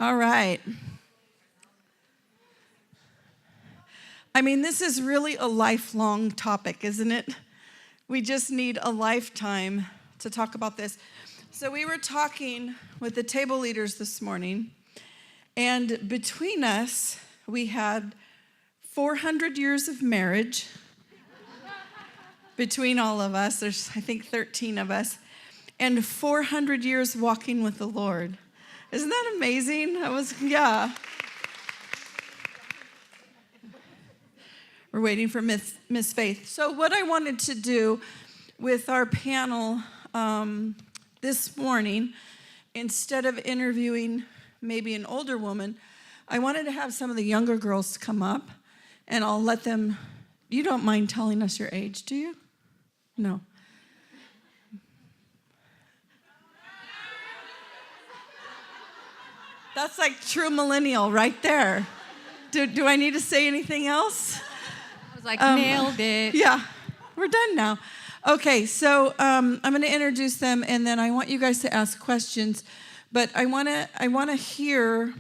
All right. I mean, this is really a lifelong topic, isn't it? We just need a lifetime to talk about this. So we were talking with the table leaders this morning, and between us, we had 400 years of marriage between all of us. There's, I think, 13 of us, and 400 years walking with the Lord. Isn't that amazing? Yeah. We're waiting for Miss Faith. So what I wanted to do with our panel this morning, instead of interviewing maybe an older woman, I wanted to have some of the younger girls come up, and I'll let them. You don't mind telling us your age, do you? No. That's like true millennial right there. Do I need to say anything else? I was like, nailed it. Yeah, we're done now. Okay, so I'm going to introduce them, and then I want you guys to ask questions. But I want to hear.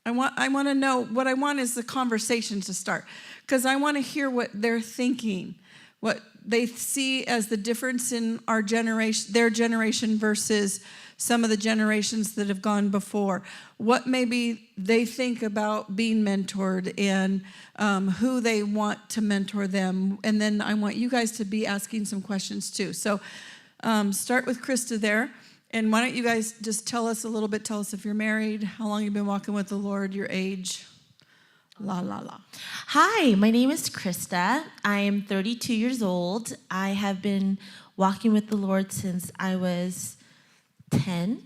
I want to know. What I want is the conversation to start, because I want to hear what they're thinking, what they see as the difference in our generation, their generation versus some of the generations that have gone before. What maybe they think about being mentored, and who they want to mentor them. And then I want you guys to be asking some questions too. So start with Krista there. And why don't you guys just tell us a little bit, tell us if you're married, how long you've been walking with the Lord, your age. La, la, la. Hi, my name is Krista. I am 32 years old. I have been walking with the Lord since I was 10,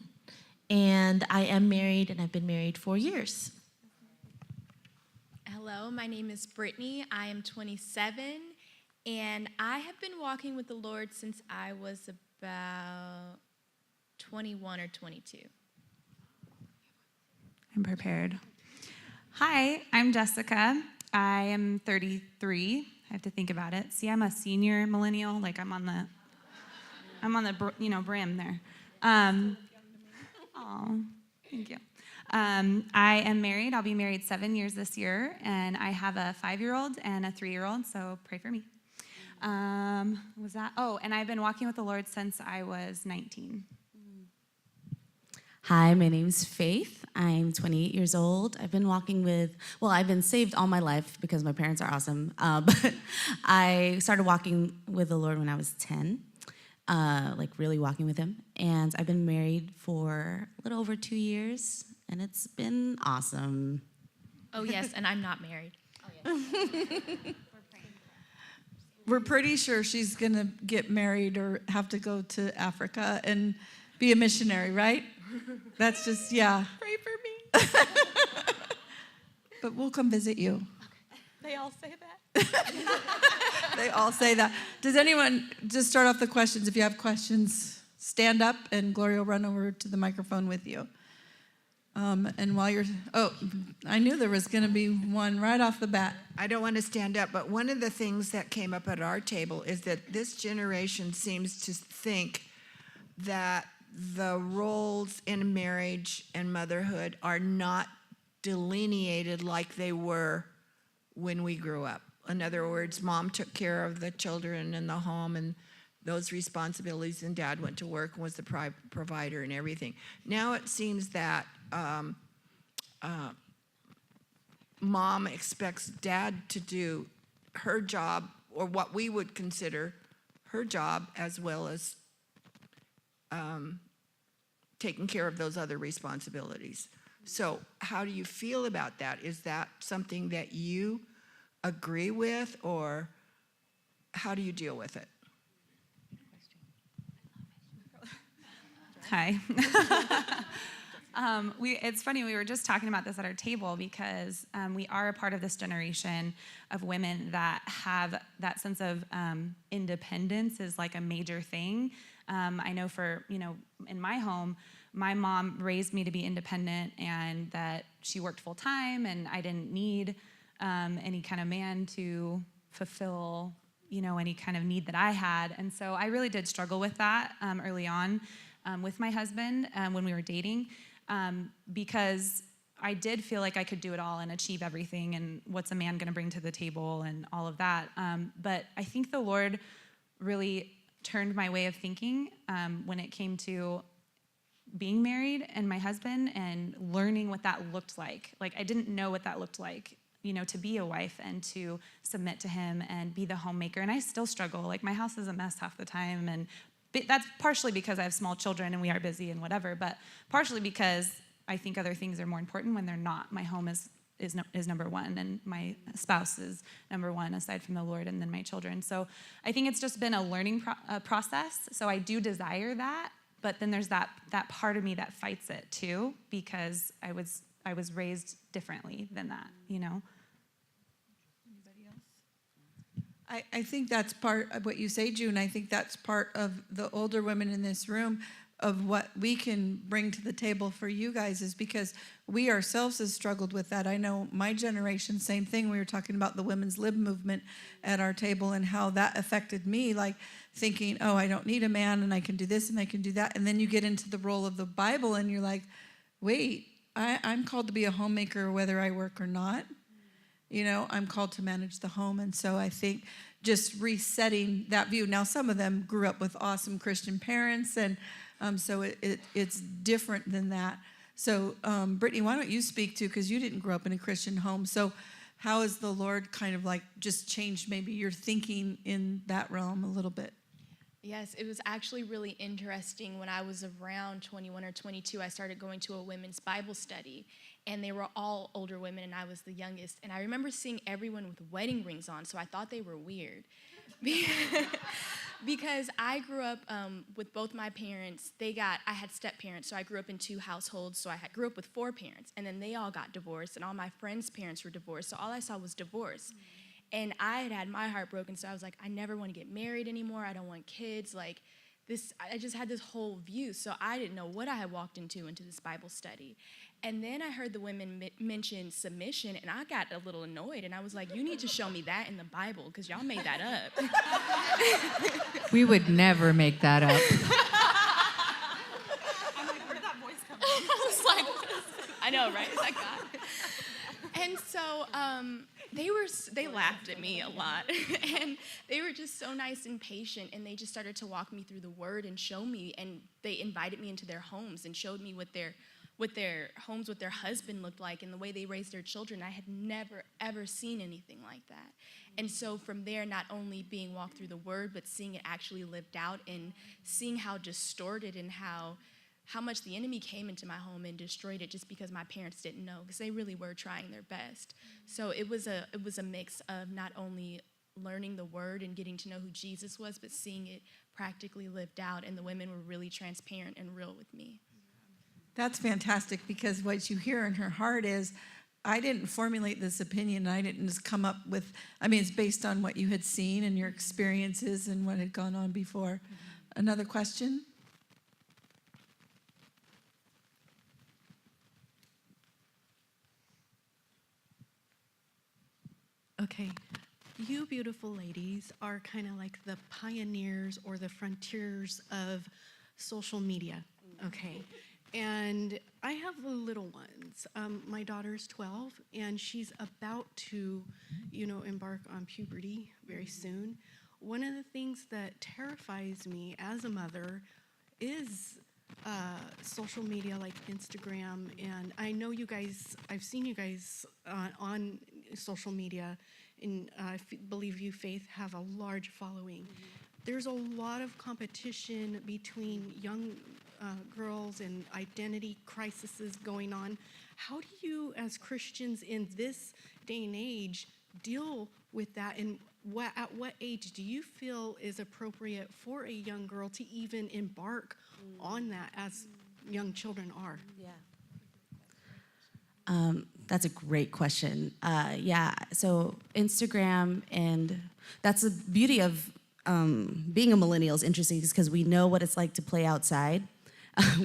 and I am married, and I've been married 4 years. Hello, my name is Brittany. I am 27, and I have been walking with the Lord since I was about 21 or 22. I'm prepared. Hi, I'm Jessica. I am 33. I have to think about it. See, I'm a senior millennial. Like I'm on the brim there. Oh, thank you. I am married. I'll be married 7 years this year, and I have a 5-year-old and a 3-year-old. So pray for me. Was that? Oh, and I've been walking with the Lord since I was 19. Hi, my name's Faith. I'm 28 years old. I've been saved all my life because my parents are awesome. But I started walking with the Lord when I was 10, like really walking with him. And I've been married for a little over 2 years, and it's been awesome. Oh, yes, and I'm not married. We're pretty sure she's going to get married or have to go to Africa and be a missionary, right? That's just, yeah. Pray for me. But we'll come visit you. Okay. They all say that. They all say that. Does anyone, just start off the questions. If you have questions, stand up, and Gloria will run over to the microphone with you. And while I knew there was going to be one right off the bat. I don't want to stand up, but one of the things that came up at our table is that this generation seems to think that the roles in marriage and motherhood are not delineated like they were when we grew up. In other words, mom took care of the children in the home and those responsibilities, and dad went to work and was the provider and everything. Now it seems that mom expects dad to do her job, or what we would consider her job, as well as taking care of those other responsibilities. So how do you feel about that? Is that something that you agree with, or how do you deal with it? Hi. It's funny, we were just talking about this at our table because we are a part of this generation of women that have that sense of independence is like a major thing. I know in my home, my mom raised me to be independent, and that she worked full time, and I didn't need any kind of man to fulfill, any kind of need that I had. And so I really did struggle with that early on with my husband when we were dating, because I did feel like I could do it all and achieve everything, and what's a man going to bring to the table and all of that. But I think the Lord really turned my way of thinking when it came to being married and my husband and learning what that looked like. Like, I didn't know what that looked like, to be a wife and to submit to him and be the homemaker. And I still struggle. Like, my house is a mess half the time. And that's partially because I have small children and we are busy and whatever, but partially because I think other things are more important when they're not. My home is number one, and my spouse is number one aside from the Lord, and then my children. So I think it's just been a learning process. So I do desire that, but then there's that part of me that fights it too, because I was raised differently than that, Anybody I think that's part of what you say, June. I think that's part of the older women in this room of what we can bring to the table for you guys, is because we ourselves have struggled with that. I know my generation, same thing. We were talking about the women's lib movement at our table and how that affected me, like thinking, oh, I don't need a man and I can do this and I can do that. And then you get into the role of the Bible and you're like, wait, I'm called to be a homemaker whether I work or not. I'm called to manage the home. And so I think just resetting that view. Now, some of them grew up with awesome Christian parents, and so it's different than that. So, Brittany, why don't you speak to, because you didn't grow up in a Christian home. So how has the Lord kind of like just changed maybe your thinking in that realm a little bit? Yes, it was actually really interesting. When I was around 21 or 22, I started going to a women's Bible study, and they were all older women, and I was the youngest. And I remember seeing everyone with wedding rings on, so I thought they were weird. Because I grew up with both my parents. I had step-parents, so I grew up in 2 households, so grew up with 4 parents, and then they all got divorced, and all my friends' parents were divorced, so all I saw was divorce. And I had my heart broken, so I was like, I never want to get married anymore. I don't want kids. Like, this, I just had this whole view, so I didn't know what I had walked into this Bible study. And then I heard the women mention submission, and I got a little annoyed, and I was like, you need to show me that in the Bible, because y'all made that up. We would never make that up. I'm like, where did that voice come from? I was like, I know, right? Is that God? And so they laughed at me a lot, and they were just so nice and patient, and they just started to walk me through the Word and show me, and they invited me into their homes and showed me what their homes with their husband looked like and the way they raised their children. I had never, ever seen anything like that. And so from there, not only being walked through the Word, but seeing it actually lived out and seeing how distorted and how much the enemy came into my home and destroyed it just because my parents didn't know, because they really were trying their best. So it was a mix of not only learning the Word and getting to know who Jesus was, but seeing it practically lived out, and the women were really transparent and real with me. That's fantastic, because what you hear in her heart is, I didn't formulate this opinion. I didn't just come up with, it's based on what you had seen and your experiences and what had gone on before. Another question? Okay, you beautiful ladies are kind of like the pioneers or the frontiers of social media, okay? And I have little ones. My daughter's 12, and she's about to, embark on puberty very soon. One of the things that terrifies me as a mother is social media like Instagram, and I know you guys, I've seen you guys on social media, and I believe you, Faith, have a large following. There's a lot of competition between young girls and identity crises going on. How do you, as Christians in this day and age, deal with that, and at what age do you feel is appropriate for a young girl to even embark on that, as young children are? That's a great question. So Instagram, and that's the beauty of being a millennial is interesting, because we know what it's like to play outside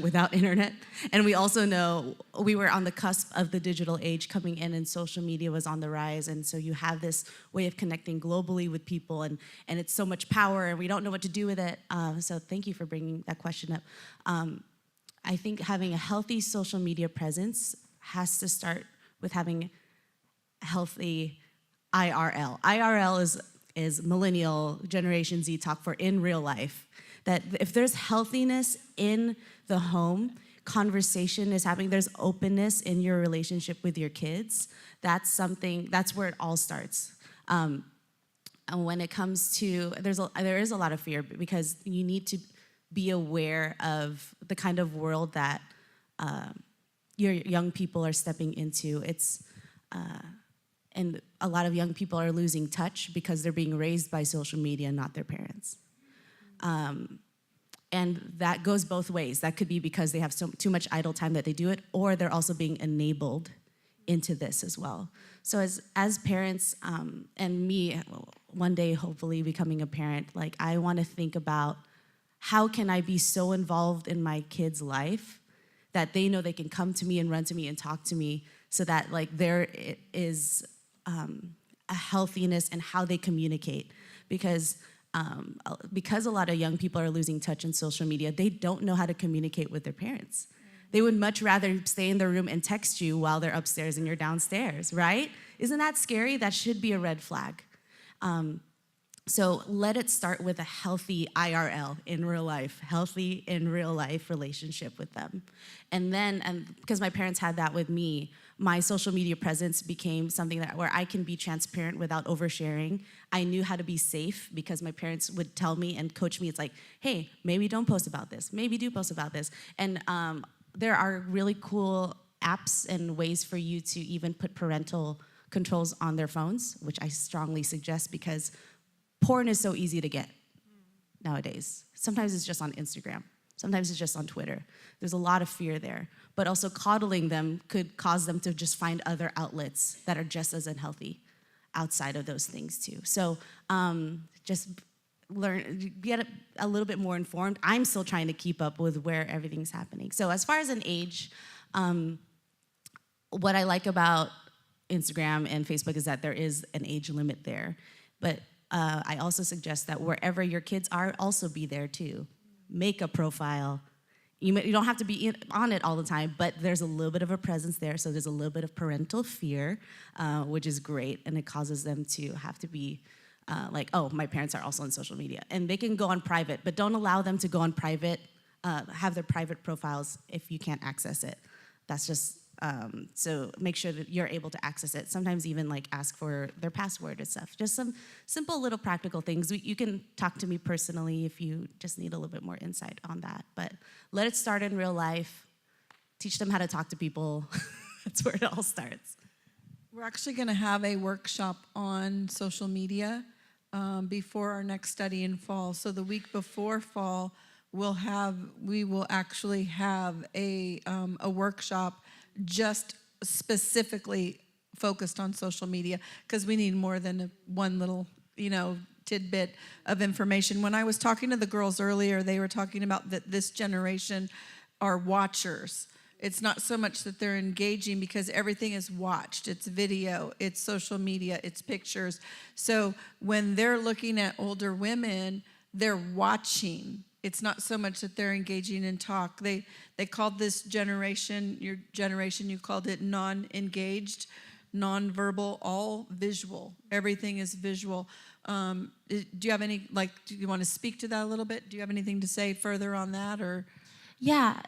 without internet. And we also know we were on the cusp of the digital age coming in, and social media was on the rise. And so you have this way of connecting globally with people, and it's so much power, and we don't know what to do with it. So thank you for bringing that question up. I think having a healthy social media presence has to start with having healthy IRL. IRL is millennial Generation Z talk for in real life. That if there's healthiness in the home, conversation is happening, there's openness in your relationship with your kids, that's where it all starts. And when it comes to, there is a lot of fear because you need to be aware of the kind of world that your young people are stepping into. And a lot of young people are losing touch because they're being raised by social media, not their parents. And that goes both ways. That could be because they have too much idle time that they do it, or they're also being enabled into this as well. So as parents, and me, one day hopefully becoming a parent, like I want to think about how can I be so involved in my kid's life that they know they can come to me and run to me and talk to me, so that like there is a healthiness in how they communicate. Because a lot of young people are losing touch in social media, they don't know how to communicate with their parents. They would much rather stay in their room and text you while they're upstairs and you're downstairs, right? Isn't that scary? That should be a red flag. So let it start with a healthy IRL, in real life, healthy in real life relationship with them. And then, because my parents had that with me, my social media presence became something where I can be transparent without oversharing. I knew how to be safe because my parents would tell me and coach me. It's like, hey, maybe don't post about this. Maybe do post about this. And there are really cool apps and ways for you to even put parental controls on their phones, which I strongly suggest because porn is so easy to get nowadays. Sometimes it's just on Instagram. Sometimes it's just on Twitter. There's a lot of fear there. But also coddling them could cause them to just find other outlets that are just as unhealthy outside of those things too. So just get a little bit more informed. I'm still trying to keep up with where everything's happening. So as far as an age, what I like about Instagram and Facebook is that there is an age limit there. But I also suggest that wherever your kids are, also be there too. Make a profile. You don't have to be on it all the time, but there's a little bit of a presence there, so there's a little bit of parental fear, which is great, and it causes them to have to be like, oh, my parents are also on social media. And they can go on private, but don't allow them to go on private, have their private profiles if you can't access it. That's just, so make sure that you're able to access it. Sometimes even like ask for their password and stuff. Just some simple little practical things. You can talk to me personally if you just need a little bit more insight on that. But let it start in real life. Teach them how to talk to people. That's where it all starts. We're actually going to have a workshop on social media before our next study in fall. So the week before fall, we will actually have a workshop just specifically focused on social media, because we need more than one little, tidbit of information. When I was talking to the girls earlier, they were talking about that this generation are watchers. It's not so much that they're engaging because everything is watched. It's video, it's social media, it's pictures. So when they're looking at older women, they're watching. It's not so much that they're engaging in talk. They called this generation, your generation, you called it non-engaged, non-verbal, all visual. Everything is visual. Do you have any, do you want to speak to that a little bit? Do you have anything to say further on that, or? Yeah,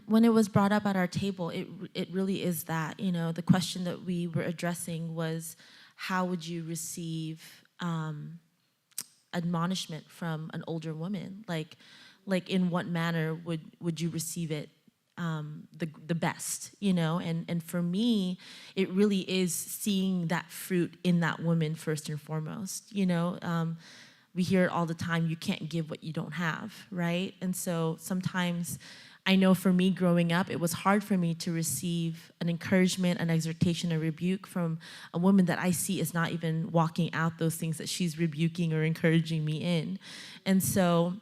when it was brought up at our table, it really is that, the question that we were addressing was, how would you receive admonishment from an older woman? Like in what manner would you receive it the best, And for me, it really is seeing that fruit in that woman first and foremost, We hear it all the time, you can't give what you don't have, right? And so sometimes, I know for me growing up, it was hard for me to receive an encouragement, an exhortation, a rebuke from a woman that I see is not even walking out those things that she's rebuking or encouraging me in. And so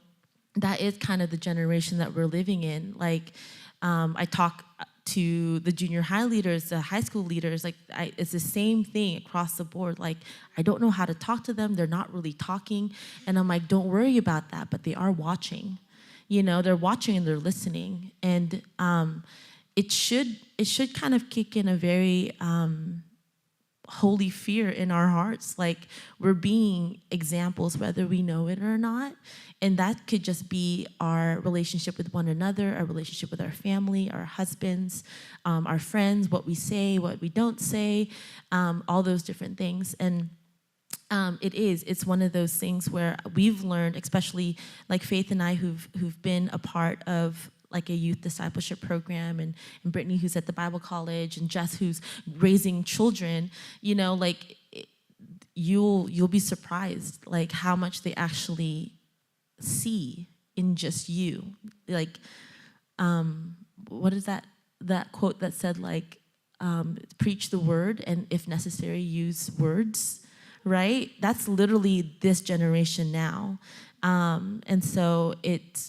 that is kind of the generation that we're living in. I talk to the junior high leaders, the high school leaders, it's the same thing across the board. I don't know how to talk to them. They're not really talking. And I'm like, don't worry about that, but they are watching. They're watching and they're listening. And it should kind of kick in a very holy fear in our hearts, like we're being examples whether we know it or not. And that could just be our relationship with one another, our relationship with our family, our husbands, our friends, what we say, what we don't say, all those different things. And it's one of those things where we've learned, especially like Faith and I who've been a part of like a youth discipleship program, and Brittany who's at the Bible college, and Jess who's raising children, like you'll be surprised like how much they actually see in just you. Like, what is that quote that said like, preach the word and if necessary use words, right? That's literally this generation now. And so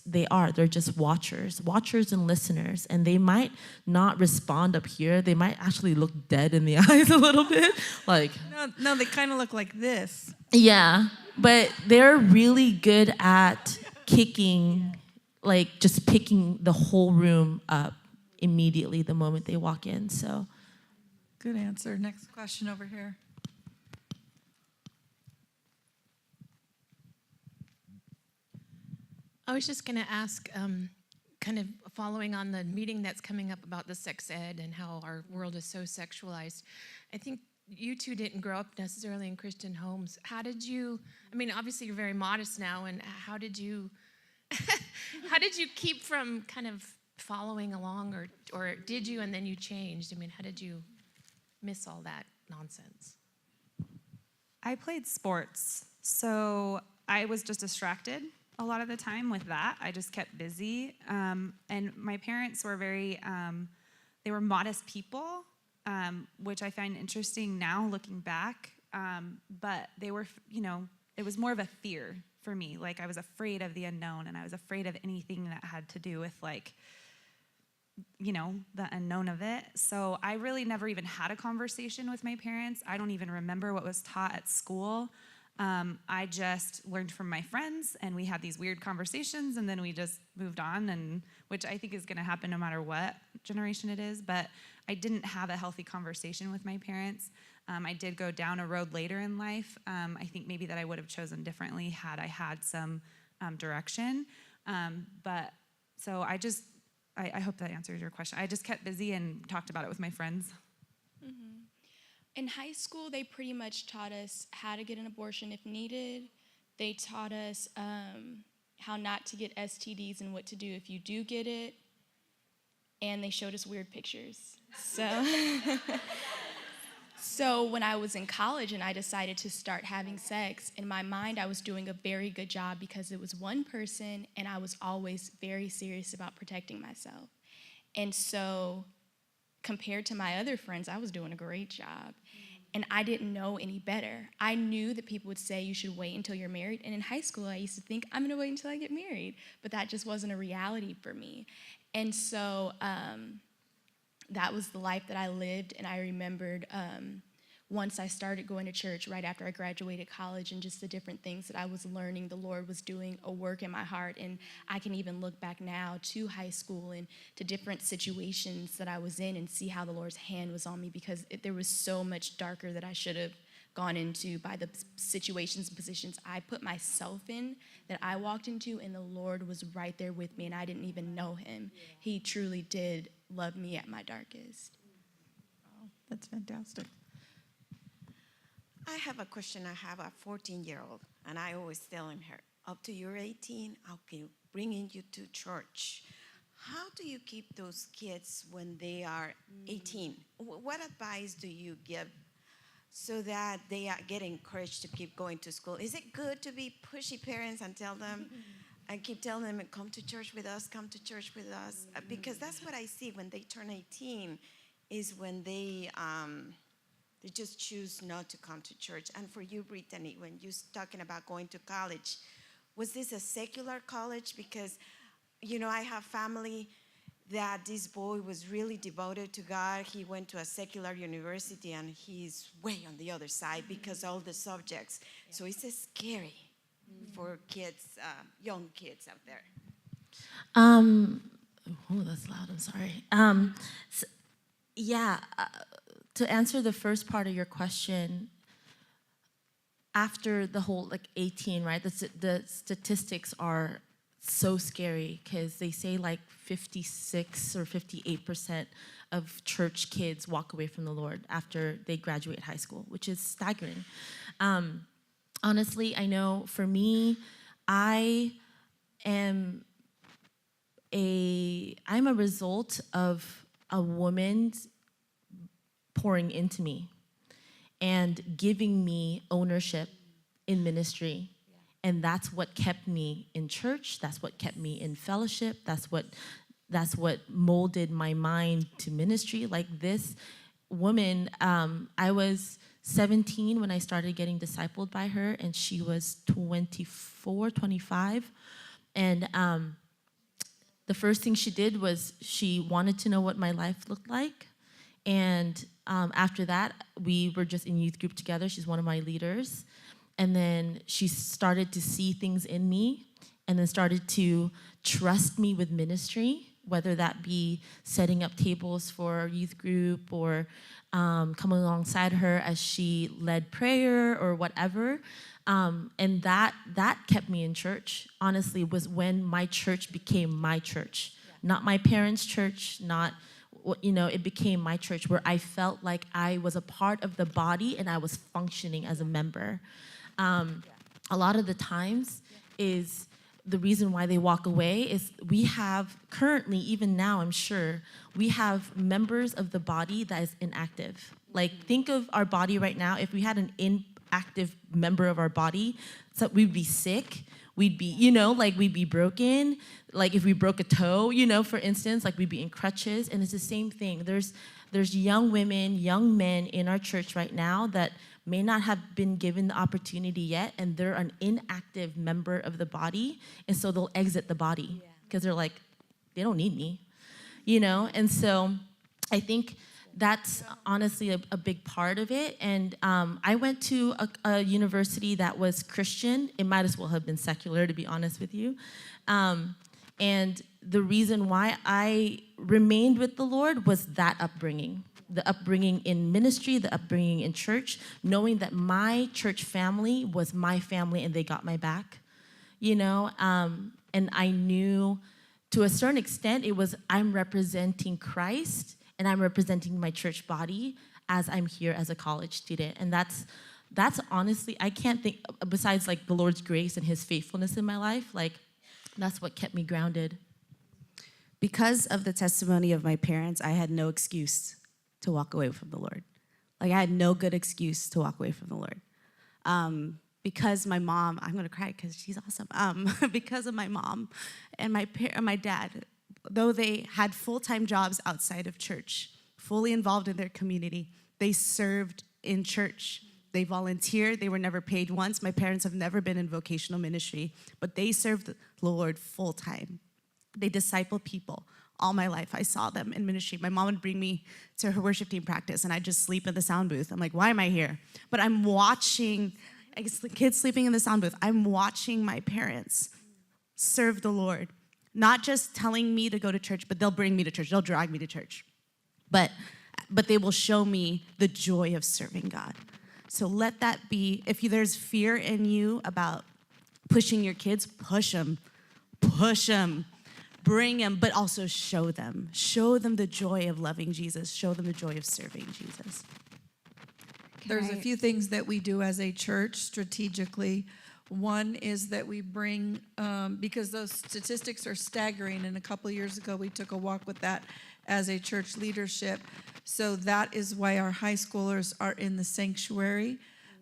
they're just watchers and listeners, and they might not respond up here. They might actually look dead in the eyes a little bit, like. No, they kind of look like this. Yeah, but they're really good at kicking, like just picking the whole room up immediately the moment they walk in, so. Good answer. Next question over here. I was just going to ask, kind of following on the meeting that's coming up about the sex ed and how our world is so sexualized. I think you two didn't grow up necessarily in Christian homes. How did you, obviously you're very modest now, and how did you, how did you keep from kind of following along, or did you and then you changed? How did you miss all that nonsense? I played sports, so I was just distracted a lot of the time with that. I just kept busy. And my parents were they were modest people, which I find interesting now looking back. But they were, it was more of a fear for me. Like I was afraid of the unknown, and I was afraid of anything that had to do with like, the unknown of it. So I really never even had a conversation with my parents. I don't even remember what was taught at school. I just learned from my friends, and we had these weird conversations, and then we just moved on, and which I think is going to happen no matter what generation it is. But I didn't have a healthy conversation with my parents. I did go down a road later in life. I think maybe that I would have chosen differently had I had some direction. But so I hope that answers your question. I just kept busy and talked about it with my friends. Mm-hmm. In high school, they pretty much taught us how to get an abortion if needed. They taught us how not to get STDs and what to do if you do get it. And they showed us weird pictures. So when I was in college and I decided to start having sex, in my mind I was doing a very good job because it was one person, and I was always very serious about protecting myself. And so compared to my other friends, I was doing a great job. And I didn't know any better. I knew that people would say you should wait until you're married. And in high school, I used to think, I'm gonna wait until I get married. But that just wasn't a reality for me. And so that was the life that I lived. And I remembered once I started going to church right after I graduated college, and just the different things that I was learning, the Lord was doing a work in my heart. And I can even look back now to high school and to different situations that I was in and see how the Lord's hand was on me, because there was so much darker that I should have gone into by the situations and positions I put myself in, that I walked into, and the Lord was right there with me, and I didn't even know him. He truly did love me at my darkest. Wow, that's fantastic. I have a question. I have a 14-year-old, and I always telling her, up to you're 18, I'll keep bringing you to church. How do you keep those kids when they are 18? What advice do you give so that they get encouraged to keep going to school? Is it good to be pushy parents and tell them, and keep telling them, come to church with us, come to church with us? Because that's what I see when they turn 18, is when they just choose not to come to church. And for you, Brittany, when you're talking about going to college, was this a secular college? Because, I have family that this boy was really devoted to God. He went to a secular university, and he's way on the other side because all the subjects. So it's scary for kids, young kids out there. Oh, that's loud. I'm sorry. S- yeah, to answer the first part of your question, after the whole 18, right? The statistics are so scary because they say 56 or 58% of church kids walk away from the Lord after they graduate high school, which is staggering. Honestly, I know for me, I'm a result of a woman pouring into me and giving me ownership in ministry. And that's what kept me in church. That's what kept me in fellowship. That's what molded my mind to ministry. Like this woman, I was 17 when I started getting discipled by her, and she was 24, 25. And the first thing she did was she wanted to know what my life looked like. And after that, we were just in youth group together. She's one of my leaders. And then she started to see things in me and then started to trust me with ministry, whether that be setting up tables for our youth group or coming alongside her as she led prayer or whatever. And that kept me in church, honestly, was when my church became my church. Not my parents' church, it became my church where I felt like I was a part of the body and I was functioning as a member. A lot of the times is the reason why they walk away is we have currently, even now I'm sure, we have members of the body that is inactive. Think of our body right now. If we had an inactive member of our body, so we'd be sick. We'd be, we'd be broken. If we broke a toe, for instance, we'd be in crutches. And it's the same thing. There's young women, young men in our church right now that may not have been given the opportunity yet, and they're an inactive member of the body, and so they'll exit the body because they're they don't need me, And so I think that's honestly a big part of it. And I went to a university that was Christian. It might as well have been secular, to be honest with you. And the reason why I remained with the Lord was that upbringing. The upbringing in ministry, the upbringing in church, knowing that my church family was my family and they got my back, and I knew to a certain extent it was I'm representing Christ and I'm representing my church body as I'm here as a college student. And that's honestly, I can't think, besides the Lord's grace and his faithfulness in my life, that's what kept me grounded. Because of the testimony of my parents, I had no excuse to walk away from the Lord. I had no good excuse to walk away from the Lord. Because my mom, I'm gonna cry because she's awesome. Because of my mom and my dad, though they had full-time jobs outside of church, fully involved in their community, they served in church. They volunteered. They were never paid once. My parents have never been in vocational ministry, but they served the Lord full-time. They discipled people. All my life, I saw them in ministry. My mom would bring me to her worship team practice, and I'd just sleep in the sound booth. I'm like, why am I here? But I'm watching, I guess the kids sleeping in the sound booth. I'm watching my parents serve the Lord. Not just telling me to go to church, but they'll bring me to church. They'll drag me to church. But they will show me the joy of serving God. So let that be, if there's fear in you about pushing your kids, push them. Push them. Bring them, but also show them. Show them the joy of loving Jesus. Show them the joy of serving Jesus. There's a few things that we do as a church strategically. One is that we bring, because those statistics are staggering, and a couple of years ago we took a walk with that as a church leadership. So that is why our high schoolers are in the sanctuary.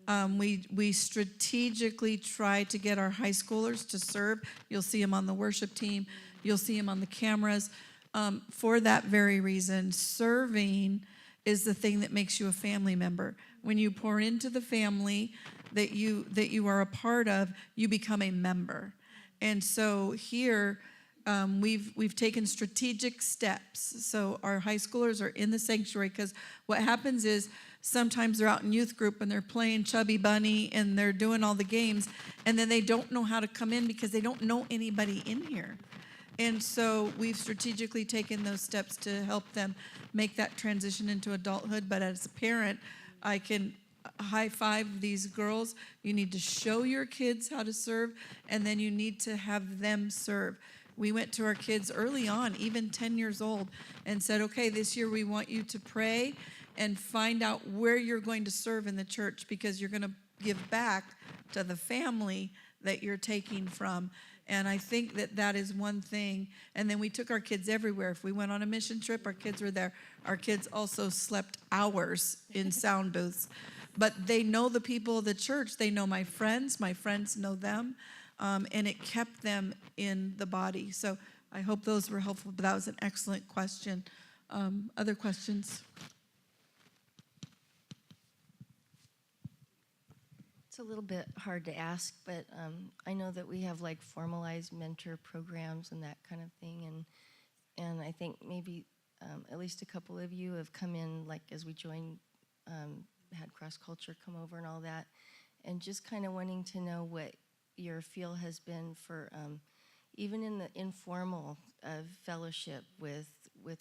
We strategically try to get our high schoolers to serve. You'll see them on the worship team. You'll see them on the cameras. For that very reason, serving is the thing that makes you a family member. When you pour into the family that you are a part of, you become a member. And so here, we've taken strategic steps. So our high schoolers are in the sanctuary, because what happens is sometimes they're out in youth group and they're playing Chubby Bunny and they're doing all the games, and then they don't know how to come in because they don't know anybody in here. And so we've strategically taken those steps to help them make that transition into adulthood. But as a parent, I can high five these girls. You need to show your kids how to serve, and then you need to have them serve. We went to our kids early on, even 10 years old, and said, okay, this year we want you to pray and find out where you're going to serve in the church, because you're going to give back to the family that you're taking from. And I think that that is one thing. And then we took our kids everywhere. If we went on a mission trip, our kids were there. Our kids also slept hours in sound booths. But they know the people of the church. They know my friends know them. And it kept them in the body. So I hope those were helpful. But that was an excellent question. Other questions? It's a little bit hard to ask, but I know that we have like formalized mentor programs and that kind of thing, and I think maybe at least a couple of you have come in, like as we joined, had cross culture come over and all that, and just kind of wanting to know what your feel has been for even in the informal fellowship with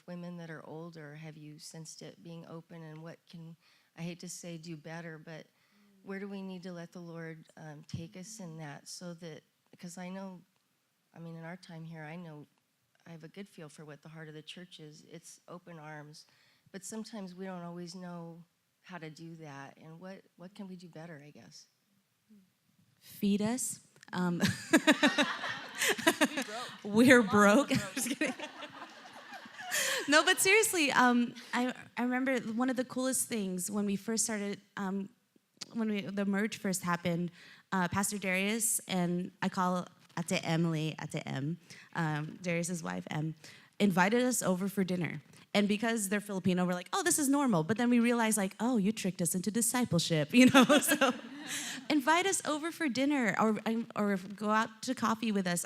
women that are older. Have you sensed it being open, and what can, I hate to say do better, but where do we need to let the Lord take us in that, so that, because I know, I mean, in our time here, I know I have a good feel for what the heart of the church is. It's open arms, but sometimes we don't always know how to do that, and what can we do better, I guess? Feed us. We're broke. Just kidding. No, but seriously, I remember one of the coolest things when we first started, the merge first happened, Pastor Darius, and I call Ate Emily, Ate M, Darius's wife, M, invited us over for dinner. And because they're Filipino, we're like, oh, this is normal. But then we realized, like, oh, you tricked us into discipleship, you know? So invite us over for dinner, or go out to coffee with us.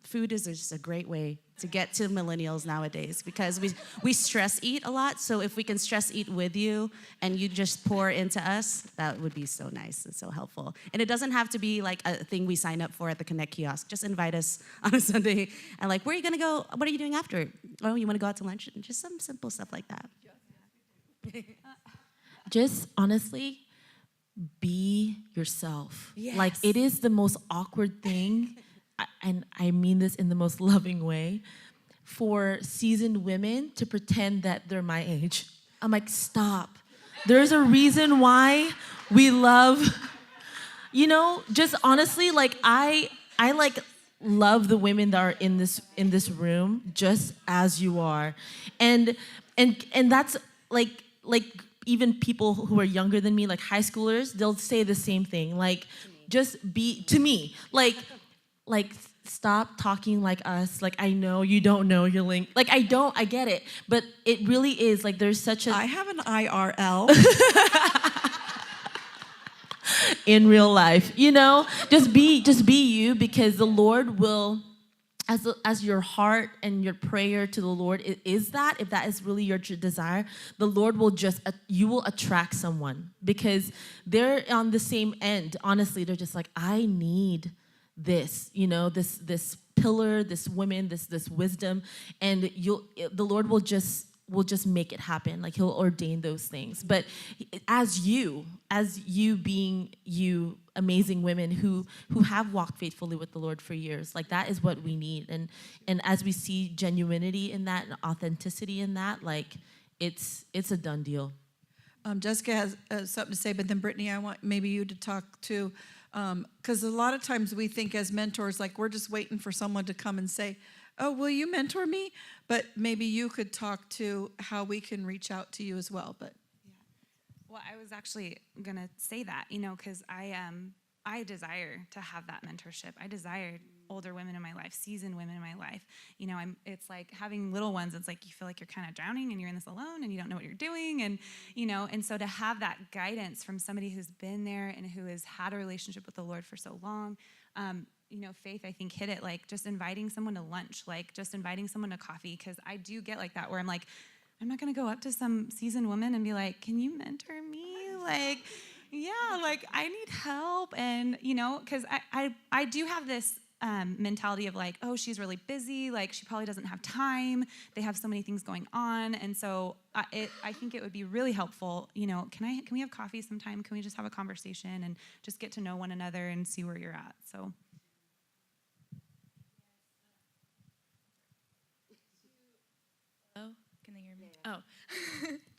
Food is just a great way to get to millennials nowadays, because we stress eat a lot. So if we can stress eat with you and you just pour into us, that would be so nice and so helpful. And it doesn't have to be like a thing we sign up for at the Connect kiosk. Just invite us on a Sunday and like, where are you gonna go? What are you doing after? Oh, you wanna go out to lunch? Just some simple stuff like that. Just honestly, be yourself. Yes. Like, it is the most awkward thing, and I mean this in the most loving way, for seasoned women to pretend that they're my age. I'm like, stop. There's a reason why we love, just honestly, like I like love the women that are in this room just as you are. And that's like even people who are younger than me, like high schoolers, they'll say the same thing. Like, just be, to me, like stop talking like us. Like, I know you don't know your link. Like, I get it. But it really is, like, there's such a... I have an IRL. In real life, just be you, because the Lord will, as your heart and your prayer to the Lord is that, if that is really your desire, the Lord will you will attract someone, because they're on the same end. Honestly, they're just like, I need this, this pillar, this woman, this wisdom, and the Lord will just make it happen. Like, he'll ordain those things. But as you being you, amazing women who have walked faithfully with the Lord for years, like, that is what we need. And as we see genuinity in that and authenticity in that, like, it's a done deal. Jessica has something to say, but then Brittany, I want maybe you to talk too, because a lot of times we think as mentors, like, we're just waiting for someone to come and say, oh, will you mentor me? But maybe you could talk to how we can reach out to you as well. But yeah. Well, I was actually gonna say that, because I desire to have that mentorship. I desire older women in my life, seasoned women in my life. It's like having little ones. It's like you feel like you're kind of drowning and you're in this alone and you don't know what you're doing. And, and so to have that guidance from somebody who's been there and who has had a relationship with the Lord for so long, Faith, I think, hit it, like, just inviting someone to lunch, like, just inviting someone to coffee, because I do get like that, where I'm like, I'm not going to go up to some seasoned woman and be like, can you mentor me? Like, yeah, like, I need help. And, because I do have this mentality of like, oh, she's really busy, like she probably doesn't have time, they have so many things going on. And so I think it would be really helpful, can we have coffee sometime? Can we just have a conversation and just get to know one another and see where you're at? So. Oh, can they hear me? Oh,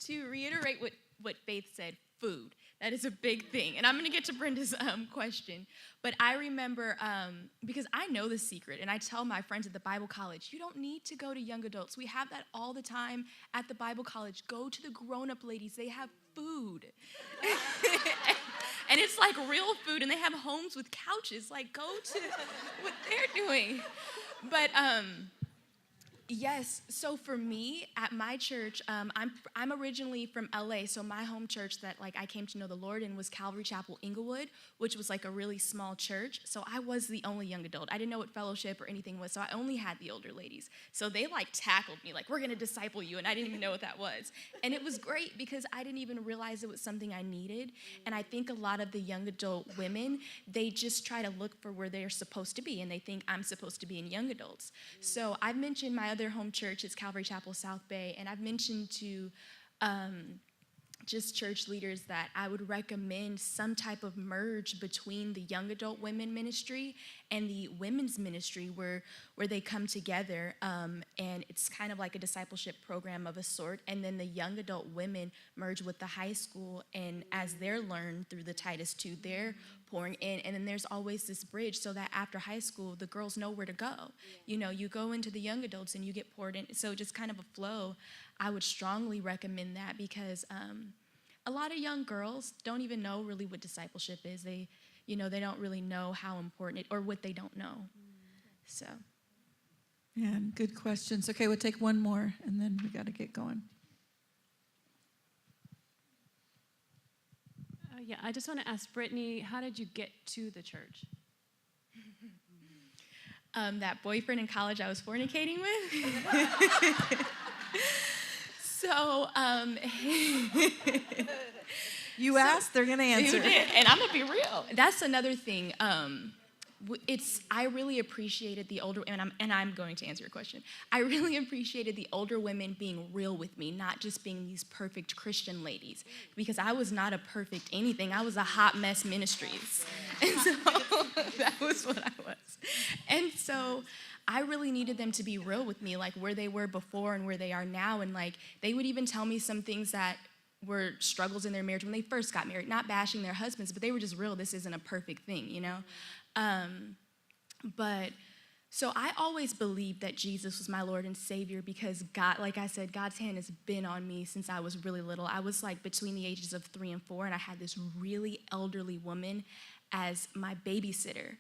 to reiterate what Faith said, food. That is a big thing. And I'm going to get to Brenda's question. But I remember, because I know the secret, and I tell my friends at the Bible college, you don't need to go to young adults. We have that all the time at the Bible college. Go to the grown-up ladies. They have food. And it's like real food, and they have homes with couches. Like, go to what they're doing. But yes, so for me, at my church, I'm originally from LA, so my home church that I came to know the Lord in was Calvary Chapel Inglewood, which was a really small church. So I was the only young adult. I didn't know what fellowship or anything was, so I only had the older ladies. So they tackled me, we're gonna disciple you, and I didn't even know what that was. And it was great because I didn't even realize it was something I needed. And I think a lot of the young adult women, they just try to look for where they're supposed to be, and they think I'm supposed to be in young adults. So I've mentioned my other home church is Calvary Chapel South Bay, and I've mentioned to just church leaders that I would recommend some type of merge between the young adult women ministry and the women's ministry where they come together, and it's kind of like a discipleship program of a sort, and then the young adult women merge with the high school, and as they're learned through the TITUS 2, they're pouring in, and then there's always this bridge so that after high school, the girls know where to go. You go into the young adults and you get poured in, so just kind of a flow. I would strongly recommend that because a lot of young girls don't even know really what discipleship is. They don't really know how important it, or what they don't know. So. Yeah, good questions. Okay, we'll take one more, and then we got to get going. Yeah, I just want to ask Brittany, how did you get to the church? That boyfriend in college I was fornicating with. So, you asked, they're going to answer. You did, and I'm going to be real. That's another thing. I really appreciated the older, and I'm going to answer your question. I really appreciated the older women being real with me, not just being these perfect Christian ladies, because I was not a perfect anything. I was a hot mess ministries, and so that was what I was. And so I really needed them to be real with me, where they were before and where they are now, and they would even tell me some things that were struggles in their marriage when they first got married, not bashing their husbands, but they were just real. This isn't a perfect thing, But so I always believed that Jesus was my Lord and Savior because God, like I said, God's hand has been on me since I was really little. I was between the ages of 3 and 4, and I had this really elderly woman as my babysitter.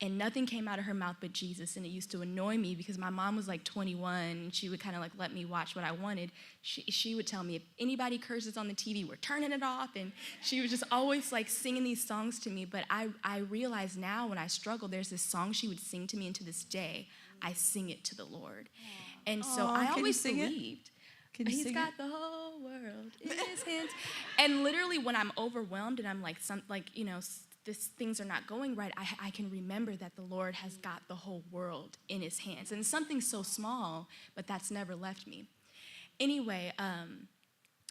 And nothing came out of her mouth but Jesus, and it used to annoy me because my mom was 21, and she would kind of let me watch what I wanted. She would tell me, if anybody curses on the TV, we're turning it off, and she was just always singing these songs to me. But I realize now when I struggle, there's this song she would sing to me, and to this day, I sing it to the Lord. And so I always believed. He's got the whole world in his hands. And literally when I'm overwhelmed and I'm things are not going right, I can remember that the Lord has got the whole world in his hands. And it's something so small, but that's never left me. Anyway,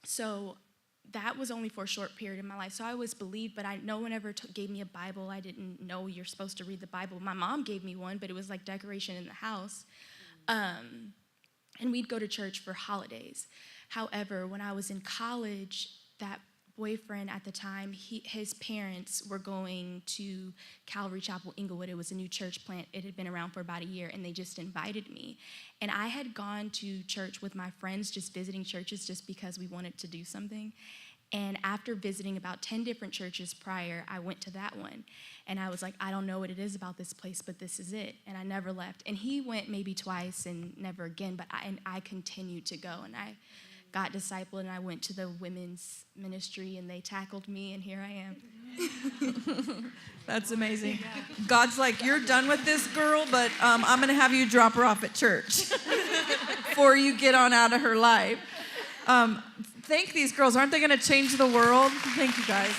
so that was only for a short period in my life. So I always believed, but no one ever gave me a Bible. I didn't know you're supposed to read the Bible. My mom gave me one, but it was decoration in the house. And we'd go to church for holidays. However, when I was in college, that boyfriend at the time, his parents were going to Calvary Chapel Inglewood. It was a new church plant. It had been around for about a year, and they just invited me. And I had gone to church with my friends, just visiting churches just because we wanted to do something. And after visiting about 10 different churches prior, I went to that one. And I was like, I don't know what it is about this place, but this is it. And I never left. And he went maybe twice and never again, but I continued to go. And I got discipled, and I went to the women's ministry, and they tackled me, and here I am. That's amazing. God's like, you're done with this girl, but I'm going to have you drop her off at church before you get on out of her life. Thank these girls. Aren't they going to change the world? Thank you, guys.